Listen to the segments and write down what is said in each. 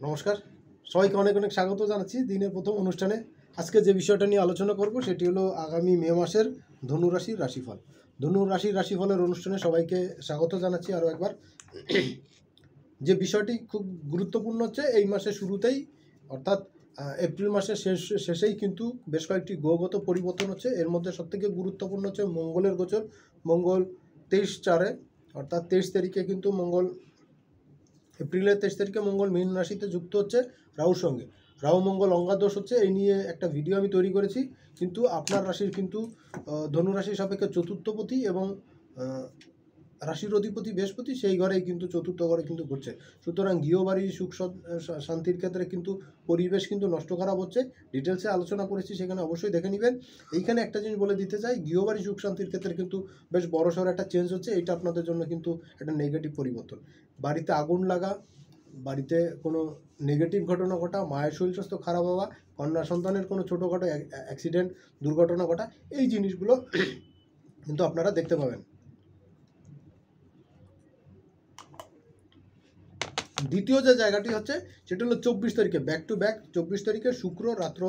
নমস্কার, সবাইকে অনেক অনেক স্বাগত জানাচ্ছি দিনের প্রথম অনুষ্ঠানে। আজকে যে বিষয়টা নিয়ে আলোচনা করব সেটি হলো আগামী মে মাসের ধনুরাশির রাশিফল। ধনুরাশির রাশিফলের অনুষ্ঠানে সবাইকে স্বাগত জানাচ্ছি আরও একবার। যে বিষয়টি খুব গুরুত্বপূর্ণ হচ্ছে এই মাসের শুরুতেই, অর্থাৎ এপ্রিল মাসের শেষেই কিন্তু বেশ কয়েকটি গ্রহগত পরিবর্তন হচ্ছে। এর মধ্যে সবথেকে গুরুত্বপূর্ণ হচ্ছে মঙ্গলের গোচর। মঙ্গল 23/4 অর্থাৎ 23 তারিখে কিন্তু এপ্রিলের 23 তারিখে মঙ্গল মীন রাশিতে যুক্ত হচ্ছে রাহুর সঙ্গে। রাহু মঙ্গল অঙ্গাদোষ হচ্ছে, এই নিয়ে একটা ভিডিও আমি তৈরি করেছি। কিন্তু আপনার রাশির কিন্তু ধনুরাশির সাপেক্ষে চতুর্থপতি এবং রাশির অধিপতি বৃহস্পতি সেই ঘরেই কিন্তু চতুর্থ ঘরে কিন্তু ঘুরছে। সুতরাং গৃহবাড়ি সুখ শান্তির ক্ষেত্রে কিন্তু পরিবেশ কিন্তু নষ্ট খারাপ হচ্ছে। ডিটেলসে আলোচনা করেছি, সেখানে অবশ্যই দেখে নেবেন। এইখানে একটা জিনিস বলে দিতে চাই, গৃহবাড়ি সুখ শান্তির ক্ষেত্রে কিন্তু বেশ বড়সড় একটা চেঞ্জ হচ্ছে। এইটা আপনাদের জন্য কিন্তু একটা নেগেটিভ পরিবর্তন। বাড়িতে আগুন লাগা, বাড়িতে কোনো নেগেটিভ ঘটনা ঘটা, মায়ের শরীর স্বাস্থ্য খারাপ হওয়া, কন্যা সন্তানের কোনো ছোটোখাটো অ্যাক্সিডেন্ট দুর্ঘটনা ঘটা, এই জিনিসগুলো কিন্তু আপনারা দেখতে পাবেন। দ্বিতীয় যে জায়গাটি হচ্ছে সেটা হলো 24 তারিখে, ব্যাক টু ব্যাক 24 তারিখে শুক্র রাত্র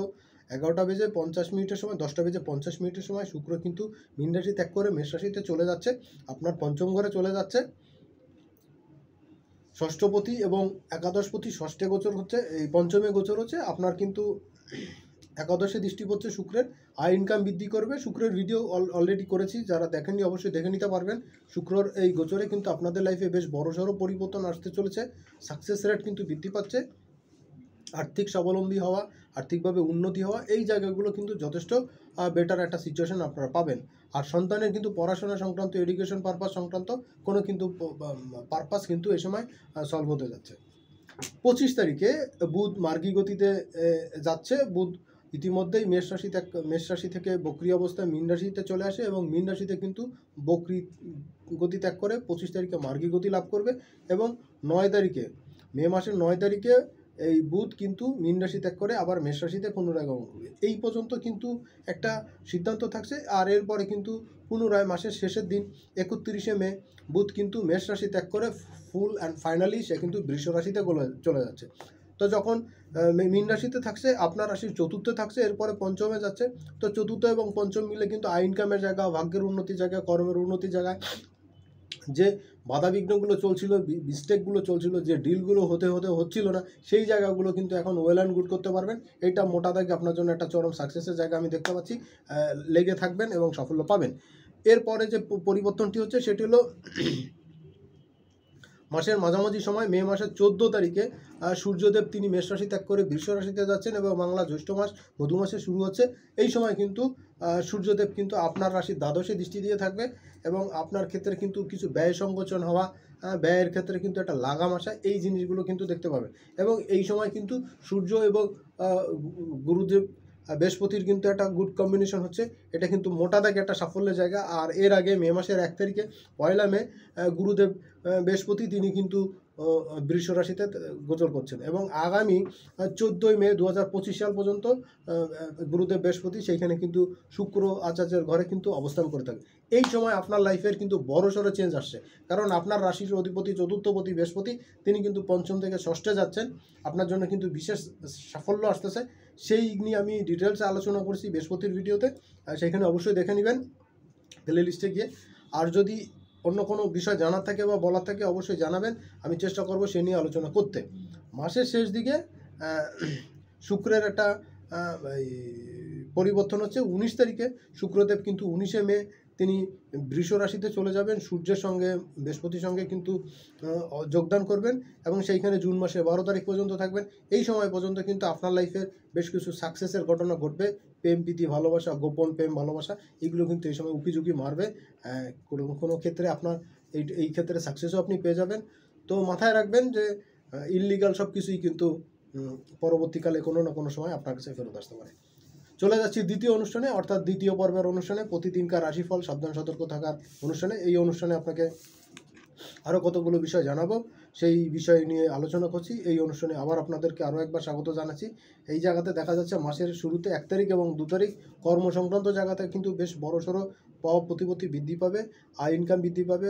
11:50 সময় 10:50 সময় শুক্র কিন্তু মীন রাশি ত্যাগ করে মেষ রাশিতে চলে যাচ্ছে, আপনার পঞ্চম ঘরে চলে যাচ্ছে। ষষ্ঠপতি এবং একাদশপতি ষষ্ঠে গোচর হচ্ছে, এই পঞ্চমে গোচর হচ্ছে। আপনার কিন্তু একাদশে দৃষ্টি পড়ছে শুক্রের, আয় ইনকাম বৃদ্ধি করবে। শুক্রের ভিডিও অলরেডি করেছি, যারা দেখেননি অবশ্যই দেখে নিতে পারবেন। শুক্রর এই গোচরে কিন্তু আপনাদের লাইফে বেশ বড়সড় পরিবর্তন আসতে চলেছে। সাকসেস রেট কিন্তু বৃদ্ধি পাচ্ছে, আর্থিক স্বাবলম্বী হওয়া, আর্থিকভাবে উন্নতি হওয়া, এই জায়গাগুলো কিন্তু যথেষ্ট বেটার একটা সিচুয়েশন আপনারা পাবেন। আর সন্তানের কিন্তু পড়াশোনা সংক্রান্ত, এডুকেশন পারপাস সংক্রান্ত কোনো কিন্তু পারপাস কিন্তু এই সময় সলভ হতে যাচ্ছে। 25 তারিখে বুধ মার্গী গতিতে যাচ্ছে। বুধ ইতিমধ্যেই মেষ রাশি থেকে বক্রি অবস্থায় মীন রাশিতে চলে আসে এবং মীন রাশিতে কিন্তু বক্রি গতি ত্যাগ করে 25 তারিখে মার্গী গতি লাভ করবে। এবং 9 তারিখে, মে মাসের 9 তারিখে এই বুধ কিন্তু মীন রাশি ত্যাগ করে আবার মেষ রাশিতে পুনরায় গমন করবে। এই পর্যন্ত কিন্তু একটা সিদ্ধান্ত থাকছে। আর এরপরে কিন্তু পুনরায় মাসের শেষের দিন 31শে মে বুধ কিন্তু মেষ রাশি ত্যাগ করে ফুল অ্যান্ড ফাইনালি সে কিন্তু বৃষ রাশিতে চলে যাচ্ছে। তো যখন মীন রাশিতে থাকছে, আপনার রাশির চতুর্থে থাকছে, এরপরে পঞ্চমে যাচ্ছে। তো চতুর্থ এবং পঞ্চম মিলে কিন্তু আয় ইনকামের জায়গা, ভাগ্যের উন্নতির জায়গা, কর্মের উন্নতির জায়গায় যে বাধাবিঘ্নগুলো চলছিল, মিস্টেকগুলো চলছিল, যে ডিলগুলো হচ্ছিল না, সেই জায়গাগুলো কিন্তু এখন ওয়েল অ্যান্ড গুড করতে পারবেন। এইটা মোটা দাগে আপনার জন্য একটা চরম সাকসেসের জায়গা আমি দেখতে পাচ্ছি। লেগে থাকবেন এবং সাফল্য পাবেন। এরপরে যে পরিবর্তনটি হচ্ছে সেটি হলো মাসের মাঝামাঝি সময়, মে মাসের 14 তারিখে সূর্যদেব তিনি মেষ রাশি ত্যাগ করে বৃষ রাশিতে যাচ্ছেন এবং বাংলা জ্যৈষ্ঠ মাস মধু মাসে শুরু হচ্ছে। এই সময় কিন্তু সূর্যদেব কিন্তু আপনার রাশির দ্বাদশে দৃষ্টি দিয়ে থাকবে এবং আপনার ক্ষেত্রে কিন্তু কিছু ব্যয় সংকোচন হওয়া, ব্যয়ের ক্ষেত্রে কিন্তু একটা লাগাম আসা, এই জিনিসগুলো কিন্তু দেখতে পাবেন। এবং এই সময় কিন্তু সূর্য এবং গুরুদেব বৃহস্পতির কিন্তু একটা গুড কম্বিনেশন হচ্ছে। এটা কিন্তু মোটা দাগে একটা সাফল্যের জায়গা। আর এর আগে মে মাসের 1 তারিখে 1 মে গুরুদেব বৃহস্পতি তিনি কিন্তু বৃষ রাশিতে গোচর করছেন এবং আগামী 14 মে 2025 সাল পর্যন্ত গুরুদেব বৃহস্পতি সেইখানে কিন্তু শুক্র আচার্যের ঘরে কিন্তু অবস্থান করে থাকে। এই সময় আপনার লাইফের কিন্তু বড়সড় চেঞ্জ আসছে, কারণ আপনার রাশির অধিপতি চতুর্থপতি বৃহস্পতি তিনি কিন্তু পঞ্চম থেকে ষষ্ঠে যাচ্ছেন। আপনার জন্য কিন্তু বিশেষ সাফল্য আসতেছে, সেই নিয়ে আমি ডিটেলসে আলোচনা করছি বৃহস্পতির ভিডিওতে, সেখানে অবশ্যই দেখে নেবেন প্লে লিস্টে গিয়ে। আর যদি অন্য কোনো বিষয় জানার থাকে বা বলার থাকে অবশ্যই জানাবেন, আমি চেষ্টা করব সে নিয়ে আলোচনা করতে। মাসের শেষ দিকে শুক্রের একটা পরিবর্তন হচ্ছে। 19 তারিখে শুক্রদেব কিন্তু 19শে মে তিনি বৃষ রাশিতে চলে যাবেন, সূর্যের সঙ্গে বৃহস্পতির সঙ্গে কিন্তু যোগদান করবেন এবং সেইখানে জুন মাসে 12 তারিখ পর্যন্ত থাকবেন। এই সময় পর্যন্ত কিন্তু আপনার লাইফের বেশ কিছু সাকসেসের ঘটনা ঘটবে। প্রেম প্রীতি ভালোবাসা, গোপন প্রেম ভালোবাসা, এগুলো কিন্তু এই সময় উকিঝুঁকি মারবে। কোনো ক্ষেত্রে আপনার এই ক্ষেত্রে সাকসেসও আপনি পেয়ে যাবেন। তো মাথায় রাখবেন যে ইললিগাল সব কিছুই কিন্তু পরবর্তীকালে কোনো না কোনো সময় আপনার কাছে ফেরত আসতে পারে। চলে যাচ্ছি দ্বিতীয় অনুষ্ঠানে, অর্থাৎ দ্বিতীয় পর্বের অনুষ্ঠানে, প্রতিদিনকার রাশিফল সাবধান সতর্ক থাকার অনুষ্ঠানে। এই অনুষ্ঠানে আপনাকে আরও কতগুলো বিষয় জানাবো, সেই বিষয় নিয়ে আলোচনা করছি। এই অনুষ্ঠানে আবার আপনাদেরকে আরও একবার স্বাগত জানাচ্ছি। এই জায়গাতে দেখা যাচ্ছে মাসের শুরুতে 1 তারিখ এবং 2 তারিখ কর্ম সংক্রান্ত জায়গাতে কিন্তু বেশ বড়সড় পাওয়া প্রতিপত্তি বৃদ্ধি পাবে, আয় ইনকাম বৃদ্ধি পাবে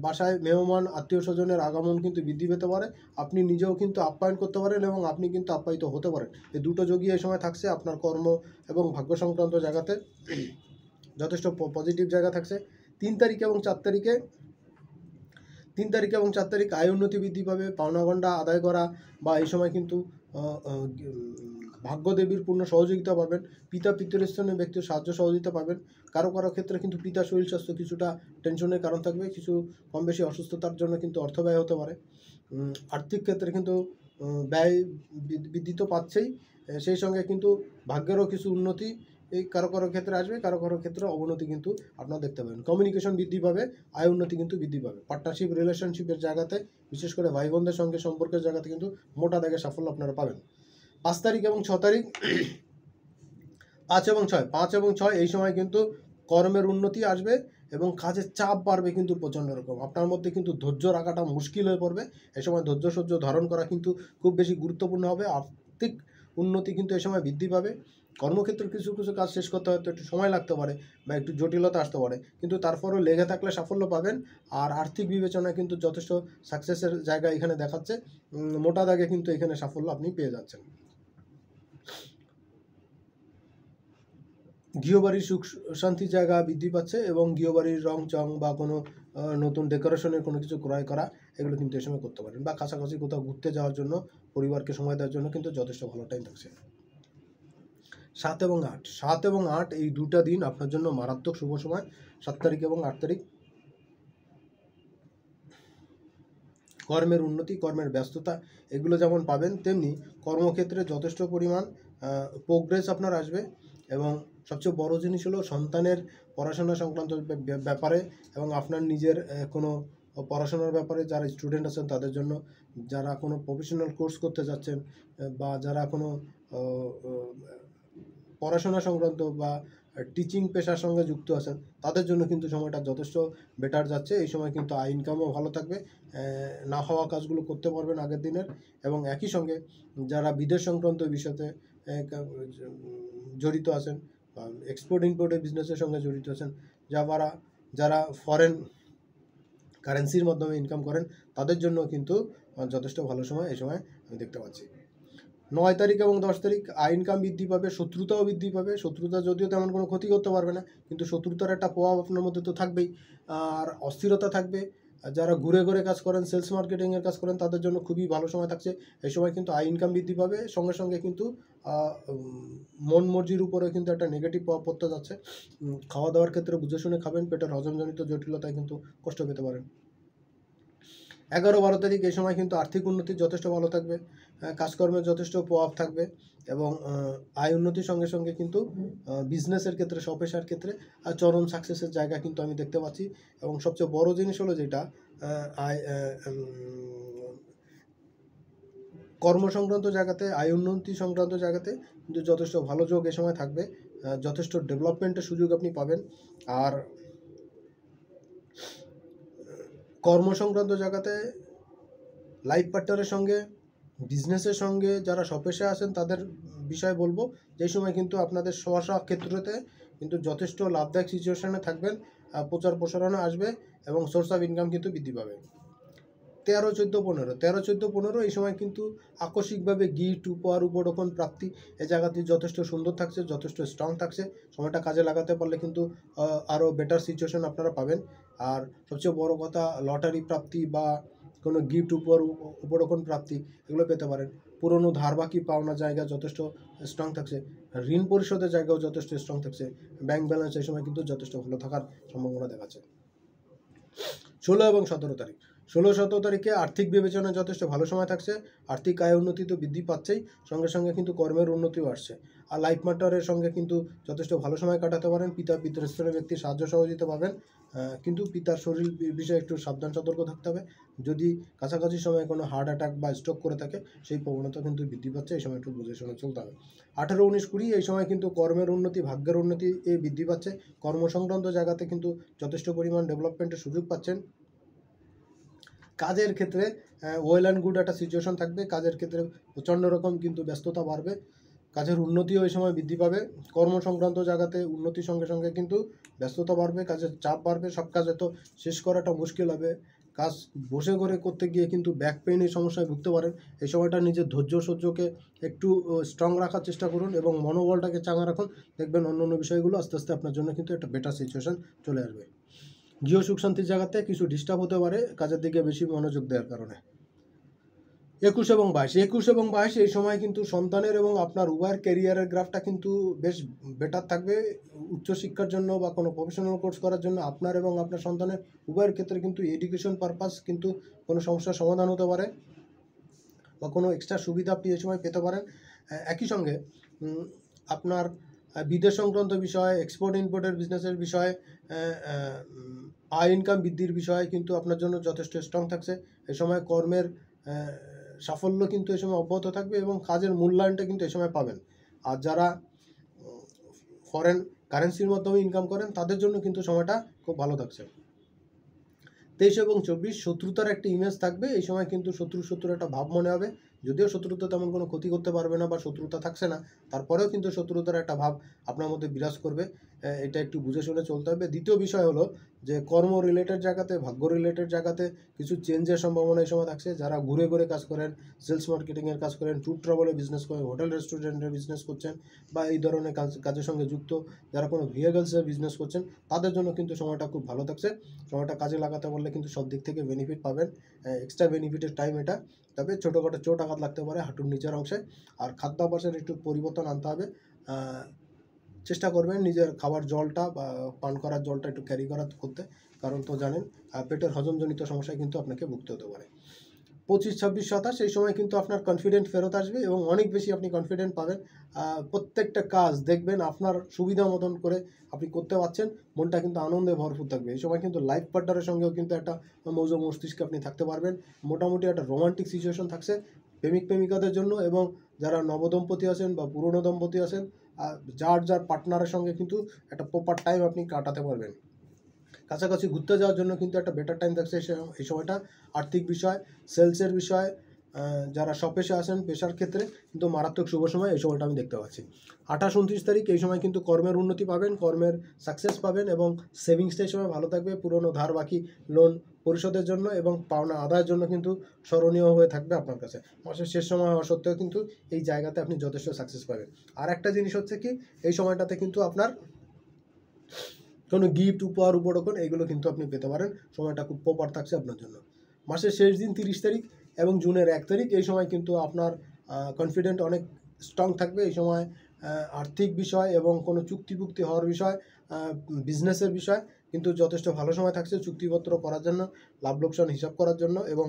বাসায় মেহমান আত্মীয় স্বজনের আগমন কিন্তু বৃদ্ধি পেতে পারে, আপনি নিজেও কিন্তু আপ্যায়ন করতে পারেন এবং আপনি কিন্তু আপ্যায়িত হতে পারেন। এই দুটো যোগই এই সময় থাকছে আপনার কর্ম এবং ভাগ্য সংক্রান্ত জায়গাতে যথেষ্ট পজিটিভ জায়গা থাকছে। 3 তারিখ এবং 4 তারিখে 3 তারিখ আয় উন্নতি বৃদ্ধি পাবে, পাওনাগণ্ডা আদায় করা বা এই সময় কিন্তু ভাগ্যদেবীর পূর্ণ সহযোগিতা পাবেন, পিতা পিতৃস্থানীয় ব্যক্তির সাহায্য সহযোগিতা পাবেন। কারো কারো ক্ষেত্রে কিন্তু পিতার শরীর স্বাস্থ্য কিছুটা টেনশনের কারণ থাকবে, কিছু কম বেশি অসুস্থতার জন্য কিন্তু অর্থ ব্যয় হতে পারে। আর্থিক ক্ষেত্রে কিন্তু ব্যয় বৃদ্ধি তো পাচ্ছেই, সেই সঙ্গে কিন্তু ভাগ্যেরও কিছু উন্নতি এই কারো কারো ক্ষেত্রে আসবে, কারো কারো ক্ষেত্রে অবনতি কিন্তু আপনারা দেখতে পাবেন। কমিউনিকেশন বৃদ্ধি পাবে, আয় উন্নতি কিন্তু বৃদ্ধি পাবে। পার্টনারশিপ রিলেশনশিপের জায়গাতে, বিশেষ করে ভাই বোনদের সঙ্গে সম্পর্কের জায়গাতে কিন্তু মোটা দাগে সাফল্য আপনারা পাবেন। 5 তারিখ এবং 6 তারিখ 5 এবং 6 এই সময় কিন্তু কর্মের উন্নতি আসবে এবং কাজের চাপ বাড়বে কিন্তু প্রচণ্ড রকম। আপনার মধ্যে কিন্তু ধৈর্য রাখাটা মুশকিল হয়ে পড়বে। এই সময় ধৈর্য সহ্য ধারণ করা কিন্তু খুব বেশি গুরুত্বপূর্ণ হবে। আর্থিক উন্নতি কিন্তু এই সময় বৃদ্ধি পাবে। কর্মক্ষেত্রে কিছু কিছু কাজ শেষ করতে হয়তো একটু সময় লাগতে পারে বা একটু জটিলতা আসতে পারে, কিন্তু তারপরেও লেগে থাকলে সাফল্য পাবেন। আর আর্থিক বিবেচনায় কিন্তু যথেষ্ট সাকসেসের জায়গা এখানে দেখাচ্ছে, মোটা দাগে কিন্তু এখানে সাফল্য আপনি পেয়ে যাচ্ছেন। গৃহবাড়ির সুখ শান্তির জায়গা বৃদ্ধি পাচ্ছে এবং গৃহবাড়ির রং চং বা কোনো নতুন ডেকোরেশনের কোনো কিছু ক্রয় করা, এগুলো কিন্তু এই সময় করতে পারেন। বা কাছাকাছি কোথাও ঘুরতে যাওয়ার জন্য, পরিবারকে সময় দেওয়ার জন্য কিন্তু যথেষ্ট ভালো টাইম থাকছে। 7 এবং 8 এই দুটা দিন আপনার জন্য মারাত্মক শুভ সময়। 7 তারিখ এবং 8 তারিখ কর্মের উন্নতি, কর্মের ব্যস্ততা এগুলো যেমন পাবেন, তেমনি কর্মক্ষেত্রে যথেষ্ট পরিমাণ প্রোগ্রেস আপনার আসবে। এবং সবচেয়ে বড় জিনিস হলো সন্তানের পড়াশোনা সংক্রান্ত ব্যাপারে এবং আপনার নিজের কোনো পড়াশোনার ব্যাপারে যারা স্টুডেন্ট আছেন তাদের জন্য, যারা কোনো প্রফেশনাল কোর্স করতে যাচ্ছেন বা যারা কোনো পড়াশোনা সংক্রান্ত বা টিচিং পেশার সঙ্গে যুক্ত আছেন, তাদের জন্য কিন্তু সময়টা যথেষ্ট বেটার যাচ্ছে। এই সময় কিন্তু আয় ইনকামও ভালো থাকবে, না হওয়া কাজগুলো করতে পারবেন আগের দিনের। এবং একই সঙ্গে যারা বিদেশ সংক্রান্ত বিষয়তে জড়িত আছেন, এক্সপোর্ট ইম্পোর্টের বিজনেসের সঙ্গে জড়িত আছেন, যারা ফরেন কারেন্সির মাধ্যমে ইনকাম করেন, তাদের জন্য কিন্তু যথেষ্ট ভালো সময় এই সময় আমি দেখতে পাচ্ছি। 9 তারিখ এবং 10 তারিখ আয় ইনকাম বৃদ্ধি পাবে, শত্রুতাও বৃদ্ধি পাবে। শত্রুতা যদিও তেমন কোনো ক্ষতি করতে পারবে না, কিন্তু শত্রুতার একটা প্রভাব আপনার মধ্যে তো থাকবেই, আর অস্থিরতা থাকবে। যারা ঘুরে ঘুরে কাজ করেন, সেলস মার্কেটিংয়ের কাজ করেন, তাদের জন্য খুবই ভালো সময় থাকছে। এই সময় কিন্তু আয় ইনকাম বৃদ্ধি পাবে, সঙ্গে সঙ্গে কিন্তু মন মর্জির উপরে কিন্তু একটা নেগেটিভ প্রভাব পড়তে যাচ্ছে। খাওয়া দাওয়ার ক্ষেত্রে বুঝে শুনে খাবেন, পেটের হজমজনিত জটিলতায় কিন্তু কষ্ট পেতে পারেন। 11-12 তারিখ এই সময় কিন্তু আর্থিক উন্নতি যথেষ্ট ভালো থাকবে, কাজকর্মের যথেষ্ট প্রভাব থাকবে এবং আয় উন্নতির সঙ্গে সঙ্গে কিন্তু বিজনেসের ক্ষেত্রে, স্বপেশার ক্ষেত্রে চরম সাকসেসের জায়গা কিন্তু আমি দেখতে পাচ্ছি। এবং সবচেয়ে বড় জিনিস হলো যেটা কর্ম সংক্রান্ত জায়গাতে, আয় উন্নতি সংক্রান্ত জায়গাতে কিন্তু যথেষ্ট ভালো যোগ এ সময় থাকবে, যথেষ্ট ডেভেলপমেন্টের সুযোগ আপনি পাবেন। আর কর্ম সংক্রান্ত জায়গাতে লাইফ পার্টনারের সঙ্গে, বিজনেসের সঙ্গে যারা স্বপেশে আছেন তাদের বিষয় বলবো, যে সময় কিন্তু আপনাদের স্ব ক্ষেত্রতে কিন্তু যথেষ্ট লাভদায়ক সিচুয়েশনে থাকবেন, প্রচার প্রসারণা আসবে এবং সোর্স অফ ইনকাম কিন্তু বৃদ্ধি পাবে। 13-14-15 এই সময় কিন্তু আকস্মিকভাবে গিফট, উপহার, উপঢৌকন প্রাপ্তি এই জায়গাটি যথেষ্ট সুন্দর থাকছে, যথেষ্ট স্ট্রং থাকছে। সময়টা কাজে লাগাতে পারলে কিন্তু আরও বেটার সিচুয়েশন আপনারা পাবেন। আর সবচেয়ে বড় কথা, লটারি প্রাপ্তি বা কোনো গিফট, উপহার, উপঢৌকন প্রাপ্তি এগুলো পেতে পারেন। পুরনো ধার বাকি পাওনা জায়গা যথেষ্ট স্ট্রং থাকছে, ঋণ পরিশোধের জায়গাও যথেষ্ট স্ট্রং থাকছে। ব্যাংক ব্যালেন্স এই সময় কিন্তু যথেষ্ট ভালো থাকার সম্ভাবনা দেখাচ্ছে। 16 তারিখে আর্থিক বিবেচনায় যথেষ্ট ভালো সময় থাকছে। আর্থিক আয় উন্নতি তো বৃদ্ধি পাচ্ছেই, সঙ্গে সঙ্গে কিন্তু কর্মের উন্নতিও আসছে। আর লাইফ পার্টনারের সঙ্গে কিন্তু যথেষ্ট ভালো সময় কাটাতে পারেন। পিতৃস্থানীয় ব্যক্তির সাহায্য সহযোগিতা পাবেন, কিন্তু পিতার শরীর বিষয়ে একটু সাবধান সতর্ক থাকতে হবে। যদি কাছাকাছি সময়ে কোনো হার্ট অ্যাটাক বা স্ট্রোক করে থাকে, সেই প্রবণতা কিন্তু বৃদ্ধি পাচ্ছে, এই সময় একটু বুঝে শুনে চলতে হবে। 18-19-20 এই সময় কিন্তু কর্মের উন্নতি, ভাগ্যের উন্নতি বৃদ্ধি পাচ্ছে। কর্মসংক্রান্ত জায়গাতে কিন্তু যথেষ্ট পরিমাণ ডেভেলপমেন্টের সুযোগ পাচ্ছেন। কাজের ক্ষেত্রে ওয়েল অ্যান্ড গুড একটা সিচুয়েশন থাকবে, কাজের ক্ষেত্রে প্রচণ্ড রকম কিন্তু ব্যস্ততা বাড়বে। কাজের উন্নতিও এই সময় বৃদ্ধি পাবে। কর্ম সংক্রান্ত জায়গাতে উন্নতির সঙ্গে সঙ্গে কিন্তু ব্যস্ততা বাড়বে, কাজের চাপ বাড়বে, সব কাজ এত শেষ করাটা মুশকিল হবে। কাজ বসে করে করতে গিয়ে কিন্তু ব্যাক পেইনের সমস্যায় ভুগতে পারেন। এই সময়টা নিজের ধৈর্য সহ্যকে একটু স্ট্রং রাখার চেষ্টা করুন এবং মনোবলটাকে চাঙ্গা রাখুন। দেখবেন অন্য অন্য বিষয়গুলো আস্তে আস্তে আপনার জন্য কিন্তু একটা বেটার সিচুয়েশান চলে আসবে। গৃহ সুখ শান্তির জায়গাতে কিছু ডিস্টার্ব হতে পারে কাজের দিকে বেশি মনোযোগ দেওয়ার কারণে। 21 এবং 22 এই সময় কিন্তু সন্তানের এবং আপনার উভয়ের ক্যারিয়ারের গ্রাফটা কিন্তু বেশ বেটার থাকবে। উচ্চশিক্ষার জন্য বা কোনো প্রফেশনাল কোর্স করার জন্য আপনার এবং আপনার সন্তানের উভয়ের ক্ষেত্রে কিন্তু এডুকেশন পারপাস কিন্তু কোনো সমস্যার সমাধান হতে পারে বা কোনো এক্সট্রা সুবিধা আপনি এই সময় পেতে পারেন। একই সঙ্গে আপনার বিদেশ সংক্রান্ত বিষয়, এক্সপোর্ট ইম্পোর্টের বিজনেসের বিষয়, আয় ইনকাম বৃদ্ধির বিষয় কিন্তু আপনার জন্য যথেষ্ট স্ট্রং থাকছে। এই সময় কর্মের সাফল্য কিন্তু এই সময় অব্যাহত থাকবে এবং কাজের মূল্যায়নটা কিন্তু এই সময় পাবেন। আর যারা ফরেন কারেন্সির মাধ্যমে ইনকাম করেন তাদের জন্য কিন্তু সময়টা খুব ভালো থাকছে। 23 এবং 24 শত্রুতার একটা ইমেজ থাকবে। এই সময় কিন্তু শত্রুর একটা ভাব মনে হবে, যদিও শত্রুতা তেমন কোনো ক্ষতি করতে পারবে না বা শত্রুতা থাকছে না, তারপরেও কিন্তু শত্রুতার একটা ভাব আপনার মধ্যে বিরাজ করবে। এটা একটু বুঝে শুনে চলতে হবে। দ্বিতীয় বিষয় হলো যে কর্ম রিলেটেড জায়গাতে, ভাগ্য রিলেটেড জায়গাতে কিছু চেঞ্জের সম্ভাবনা এই সময় থাকছে। যারা ঘুরে ঘুরে কাজ করেন, সেলস মার্কেটিংয়ের কাজ করেন, ট্যুর ট্রাভেলের বিজনেস করেন, হোটেল রেস্টুরেন্টের বিজনেস করছেন বা এই ধরনের কাজের সঙ্গে যুক্ত যারা কোনো ভেহিকলসের বিজনেস করছেন, তাদের জন্য কিন্তু সময়টা খুব ভালো থাকছে। সময়টা কাজে লাগাতে পারলে কিন্তু সব দিক থেকে বেনিফিট পাবেন। এক্সট্রা বেনিফিটের টাইম এটা। তবে ছোটোখাটো চোট আঘাত লাগতে পারে হাঁটুর নিচের অংশে। আর খাদ্যাভ্যাসের একটু পরিবর্তন আনতে হবে। চেষ্টা করবেন নিজের খাবার জলটা বা পান করার জলটা একটু ক্যারি করতে, কারণ তো জানেন পেটের হজমজনিত সমস্যায় কিন্তু আপনাকে ভুগতে হতে পারে। 25, 26, 27 এই সময় কিন্তু আপনার কনফিডেন্ট ফেরত আসবে এবং অনেক বেশি আপনি কনফিডেন্ট পাবেন। প্রত্যেকটা কাজ দেখবেন আপনার সুবিধা মতন করে আপনি করতে পারছেন, মনটা কিন্তু আনন্দে ভরপুর থাকবে। এই সময় কিন্তু লাইফ পার্টনারের সঙ্গেও কিন্তু একটা মৌজ মস্তিষ্কে আপনি থাকতে পারবেন। মোটামুটি একটা রোমান্টিক সিচুয়েশন থাকছে প্রেমিক প্রেমিকাদের জন্য এবং যারা নবদম্পতি আছেন বা পুরনো দম্পতি আছেন, যার পার্টনারের সঙ্গে কিন্তু একটা প্রপার টাইম আপনি কাটাতে পারবেন। কাছাকাছি ঘুরতে যাওয়ার জন্য কিন্তু একটা বেটার টাইম থাকছে এই সময়টা। আর্থিক বিষয়, সেলসের বিষয়, যারা স্বপেশে আসেন পেশার ক্ষেত্রে কিন্তু মারাত্মক শুভ সময় এই সময়টা আমি দেখতে পাচ্ছি। 28, 29 তারিখ এই সময় কিন্তু কর্মের উন্নতি পাবেন, কর্মের সাকসেস পাবেন এবং সেভিংসটা এই সময় ভালো থাকবে। পুরনো ধার বাকি লোন পরিশোধের জন্য এবং পাওনা আদায়ের জন্য কিন্তু স্মরণীয় হয়ে থাকবে আপনার কাছে। মাসের শেষ সময় হওয়া সত্ত্বেও কিন্তু এই জায়গাতে আপনি যথেষ্ট সাকসেস পাবেন। আর একটা জিনিস হচ্ছে কি, এই সময়টাতে কিন্তু আপনার কোনো গিফট, উপহার, উপঢৌকন এইগুলো কিন্তু আপনি পেতে পারেন। সময়টা খুব প্রপার থাকছে আপনার জন্য। মাসের শেষ দিন 30 তারিখ এবং জুনের 1 তারিখ এই সময় কিন্তু আপনার কনফিডেন্ট অনেক স্ট্রং থাকবে। এই সময় আর্থিক বিষয় এবং কোনো চুক্তিভুক্তি হওয়ার বিষয়, বিজনেসের বিষয় কিন্তু যথেষ্ট ভালো সময় থাকছে চুক্তিপত্র করার জন্য, লাভ লোকসান হিসাব করার জন্য এবং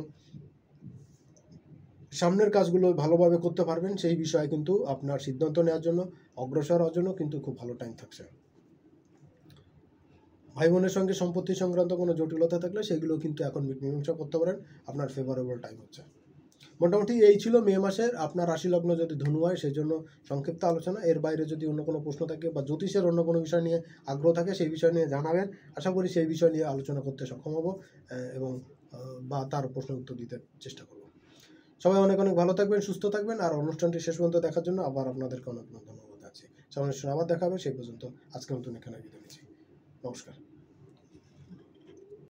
সামনের কাজগুলো ভালোভাবে করতে পারবেন সেই বিষয়ে কিন্তু আপনার সিদ্ধান্ত নেওয়ার জন্য, অগ্রসর হওয়ার জন্য কিন্তু খুব ভালো টাইম থাকছে। ভাই বোনের সঙ্গে সম্পত্তি সংক্রান্ত কোনো জটিলতা থাকলে সেগুলো কিন্তু এখন মীমাংসা করতে পারেন, আপনার ফেভারেবল টাইম হচ্ছে। মোটামুটি এই ছিল মে মাসের আপনার রাশি লগ্ন যদি ধনু হয় সেই জন্য সংক্ষিপ্ত আলোচনা। এর বাইরে যদি অন্য কোনো প্রশ্ন থাকে বা জ্যোতিষের অন্য কোনো বিষয় নিয়ে আগ্রহ থাকে সেই বিষয় নিয়ে জানাবেন। আশা করি সেই বিষয় নিয়ে আলোচনা করতে সক্ষম হব এবং বা তার প্রশ্ন উত্তর দিতে চেষ্টা করব। সবাই অনেক অনেক ভালো থাকবেন, সুস্থ থাকবেন। আর অনুষ্ঠানটি শেষ পর্যন্ত দেখার জন্য আবার আপনাদেরকে অনেক অনেক ধন্যবাদ আছে। সামনের আবার দেখা হবে, সেই পর্যন্ত আজকের মতন এখানে বিদায় নিচ্ছি। নমস্কার।